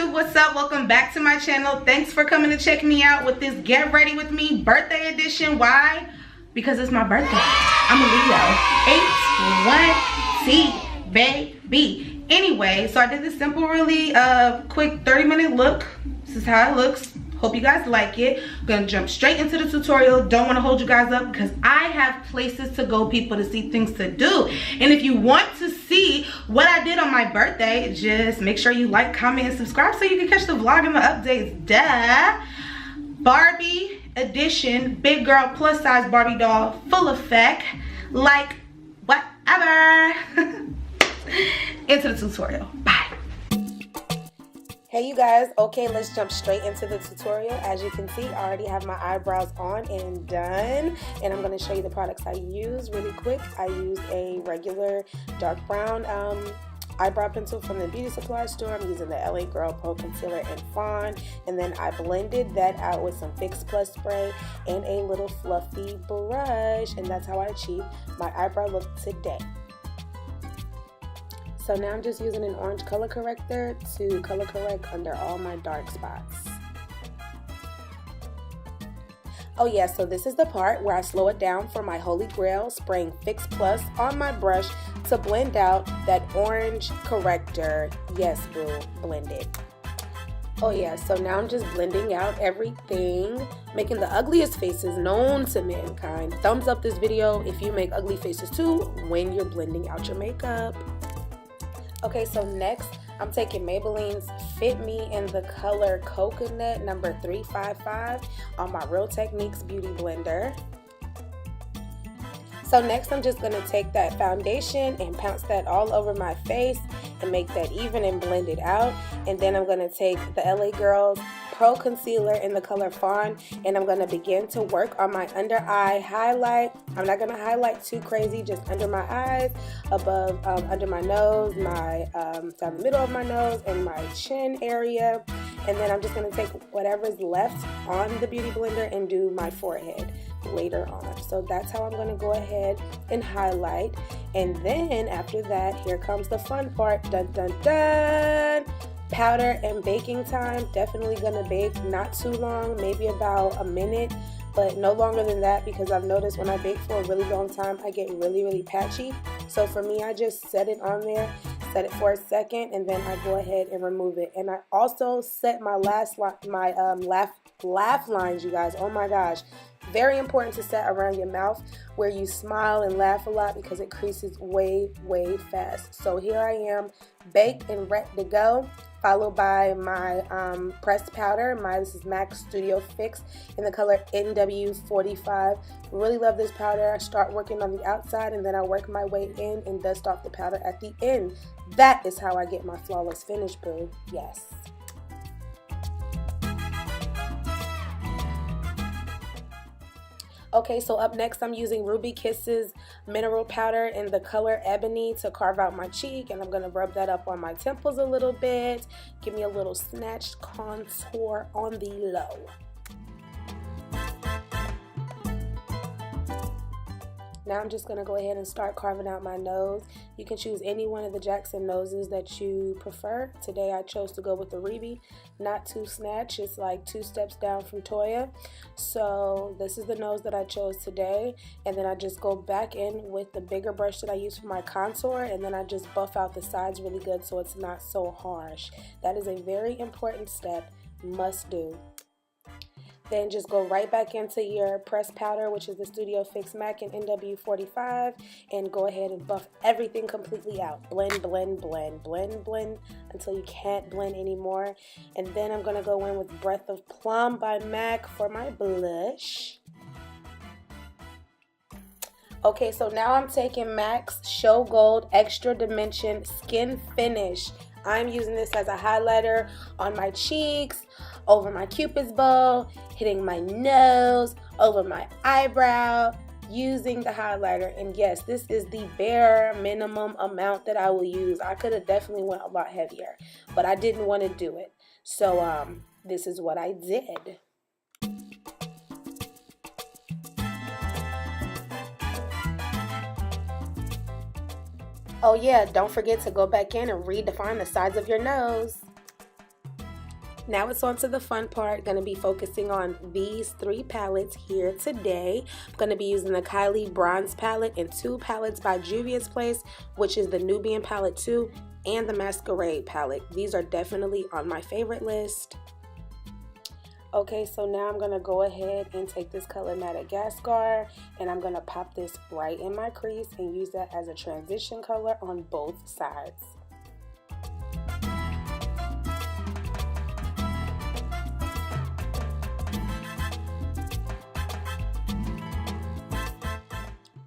YouTube, what's up? Welcome back to my channel. Thanks for coming to check me out with this Get Ready With Me birthday edition. Why? Because it's my birthday. I'm a Leo. 8-1-T, baby. Anyway, so I did this simple, really quick 30-minute look. This is how it looks. Hope you guys like it. I'm gonna jump straight into the tutorial. Don't want to hold you guys up because I have places to go, people to see, things to do. And if you want to see what I did on my birthday, just make sure you like, comment, and subscribe so you can catch the vlog and the updates. Duh. Barbie edition, big girl plus size Barbie doll, full effect, like whatever. Into the tutorial. Bye. Hey you guys, okay, let's jump straight into the tutorial. As you can see, I already have my eyebrows on and done, and I'm going to show you the products I use really quick. I used a regular dark brown eyebrow pencil from the beauty supply store. I'm using the LA Girl Pro Concealer in Fawn, and then I blended that out with some Fix Plus spray and a little fluffy brush, and that's how I achieved my eyebrow look today. So now I'm just using an orange color corrector to color correct under all my dark spots. Oh yeah, so this is the part where I slow it down for my holy grail, spraying Fix Plus on my brush to blend out that orange corrector. Yes, boo, blend it. Oh yeah, so now I'm just blending out everything, making the ugliest faces known to mankind. Thumbs up this video if you make ugly faces too when you're blending out your makeup. Okay, so next I'm taking Maybelline's Fit Me in the color Coconut number 355 on my Real Techniques Beauty Blender. So next I'm just going to take that foundation and pounce that all over my face and make that even and blend it out. And then I'm going to take the LA Girls Pro Concealer in the color Fawn, and I'm going to begin to work on my under eye highlight. I'm not going to highlight too crazy, just under my eyes, above, under my nose, my down the middle of my nose, and my chin area. And then I'm just going to take whatever's left on the Beauty Blender and do my forehead later on. So that's how I'm going to go ahead and highlight. And then after that, here comes the fun part. Dun dun dun! Powder and baking time. Definitely gonna bake not too long, maybe about a minute, but no longer than that, because I've noticed when I bake for a really long time I get really patchy. So for me, I just set it on there, set it for a second, and then I go ahead and remove it. And I also set my laugh lines, you guys. Oh my gosh, very important to set around your mouth where you smile and laugh a lot, because it creases way fast. So here I am, baked and ready to go, followed by my pressed powder. This is MAC Studio Fix in the color NW45. Really love this powder. I start working on the outside and then I work my way in and dust off the powder at the end. That is how I get my flawless finish, boo. Yes. Okay, so up next I'm using Ruby Kisses mineral powder in the color Ebony to carve out my cheek, and I'm going to rub that up on my temples a little bit. Give me a little snatched contour on the low. Now I'm just going to go ahead and start carving out my nose. You can choose any one of the Jackson noses that you prefer. Today I chose to go with the Ruby, not too snatch. It's like 2 steps down from Toya. So this is the nose that I chose today. And then I just go back in with the bigger brush that I use for my contour, and then I just buff out the sides really good so it's not so harsh. That is a very important step, must do. Then just go right back into your pressed powder, which is the Studio Fix MAC in NW45, and go ahead and buff everything completely out. Blend, blend, blend, blend, blend until you can't blend anymore. And then I'm going to go in with Breath of Plum by MAC for my blush. Okay, so now I'm taking MAC's Show Gold Extra Dimension Skin Finish. I'm using this as a highlighter on my cheeks, over my cupid's bow, hitting my nose, over my eyebrow, using the highlighter. And yes, this is the bare minimum amount that I will use. I could have definitely went a lot heavier, but I didn't want to do it. So this is what I did. Oh yeah, don't forget to go back in and redefine the sides of your nose. Now it's on to the fun part. Going to be focusing on these 3 palettes here today. I'm going to be using the Kylie Bronze palette and 2 palettes by JUVIA'S Place, which is the Nubian palette 2 and the Masquerade palette. These are definitely on my favorite list. Okay, so now I'm going to go ahead and take this color Madagascar, and I'm going to pop this right in my crease and use that as a transition color on both sides.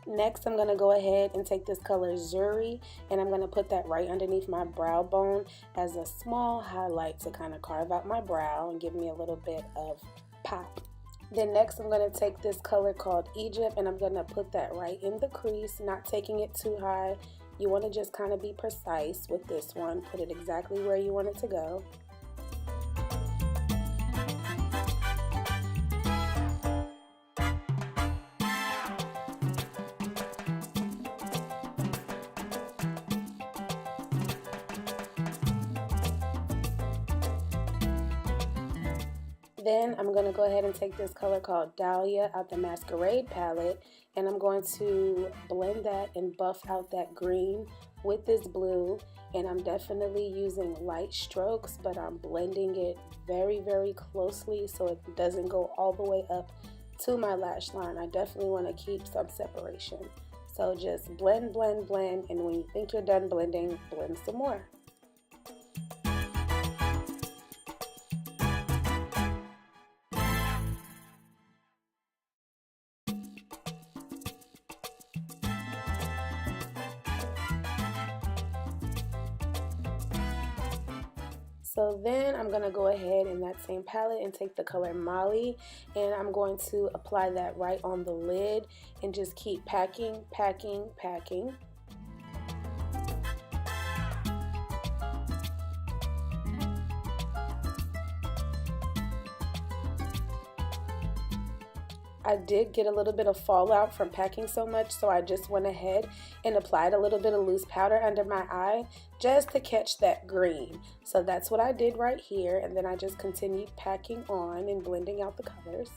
Next, I'm going to go ahead and take this color ZURI, and I'm going to put that right underneath my brow bone as a small highlight to kind of carve out my brow and give me a little bit of pop. Then next, I'm going to take this color called Egypt, and I'm going to put that right in the crease, not taking it too high. You want to just kind of be precise with this one. Put it exactly where you want it to go. Then I'm going to go ahead and take this color called Dahlia out the Masquerade palette, and I'm going to blend that and buff out that green with this blue, and I'm definitely using light strokes, but I'm blending it very, very closely so it doesn't go all the way up to my lash line. I definitely want to keep some separation. So just blend, blend, blend, and when you think you're done blending, blend some more. So then I'm going to go ahead in that same palette and take the color Molly, and I'm going to apply that right on the lid and just keep packing, packing, packing. I did get a little bit of fallout from packing so much, so I just went ahead and applied a little bit of loose powder under my eye just to catch that green. So that's what I did right here, and then I just continued packing on and blending out the colors.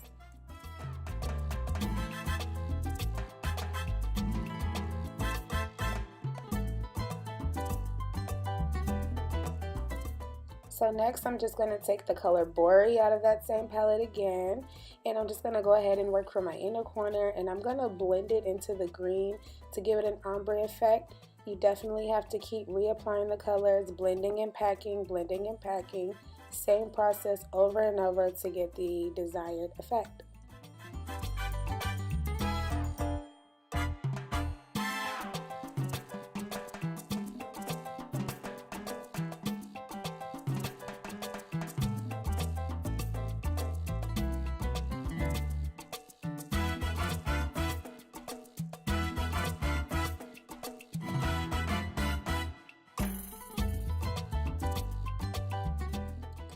So next I'm just going to take the color Bori out of that same palette again, and I'm just going to go ahead and work from my inner corner, and I'm going to blend it into the green to give it an ombre effect. You definitely have to keep reapplying the colors, blending and packing, blending and packing. Same process over and over to get the desired effect.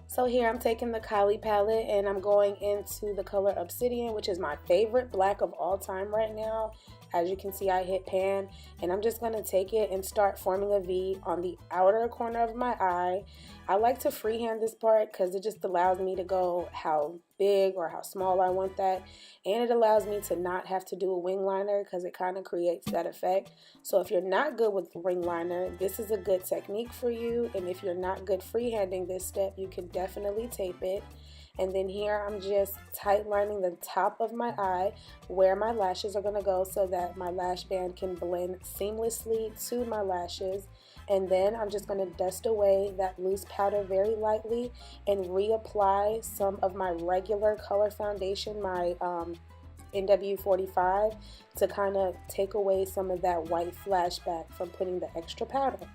So here I'm taking the Kylie palette and I'm going into the color Obsidian, which is my favorite black of all time right now. As you can see, I hit pan, and I'm just going to take it and start forming a V on the outer corner of my eye. I like to freehand this part because it just allows me to go how big or how small I want that, and it allows me to not have to do a wing liner because it kind of creates that effect. So if you're not good with wing liner, this is a good technique for you, and if you're not good freehanding this step, you can definitely tape it. And then here I'm just tight lining the top of my eye where my lashes are going to go so that my lash band can blend seamlessly to my lashes. And then I'm just going to dust away that loose powder very lightly and reapply some of my regular color foundation, my NW45, to kind of take away some of that white flashback from putting the extra powder.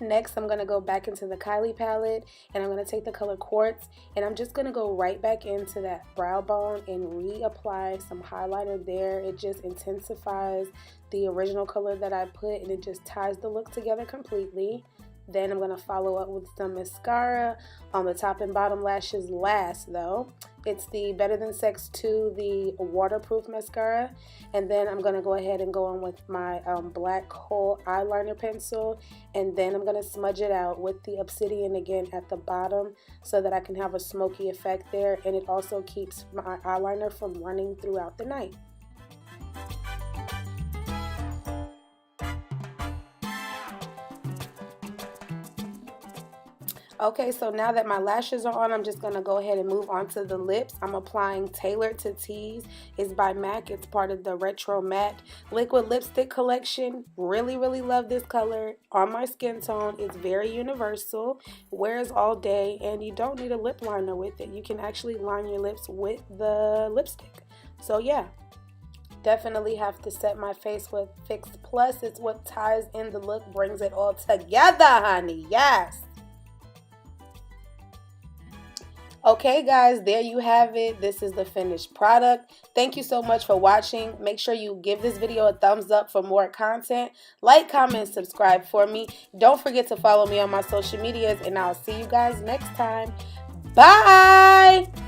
Next, I'm going to go back into the Kylie palette, and I'm going to take the color Quartz, and I'm just going to go right back into that brow bone and reapply some highlighter there. It just intensifies the original color that I put, and it just ties the look together completely. Then I'm going to follow up with some mascara on the top and bottom lashes last though. It's the Better Than Sex 2, the waterproof mascara. And then I'm going to go ahead and go on with my black kohl eyeliner pencil. And then I'm going to smudge it out with the Obsidian again at the bottom so that I can have a smoky effect there. And it also keeps my eyeliner from running throughout the night. Okay, so now that my lashes are on, I'm just going to go ahead and move on to the lips. I'm applying Tailored to Tease. It's by MAC. It's part of the Retro Matte Liquid Lipstick collection. Really, really love this color on my skin tone. It's very universal, wears all day, and you don't need a lip liner with it. You can actually line your lips with the lipstick. So yeah, definitely have to set my face with Fix Plus. It's what ties in the look, brings it all together, honey. Yes. Okay guys, there you have it. This is the finished product. Thank you so much for watching. Make sure you give this video a thumbs up for more content. Like, comment, subscribe for me. Don't forget to follow me on my social medias, and I'll see you guys next time. Bye!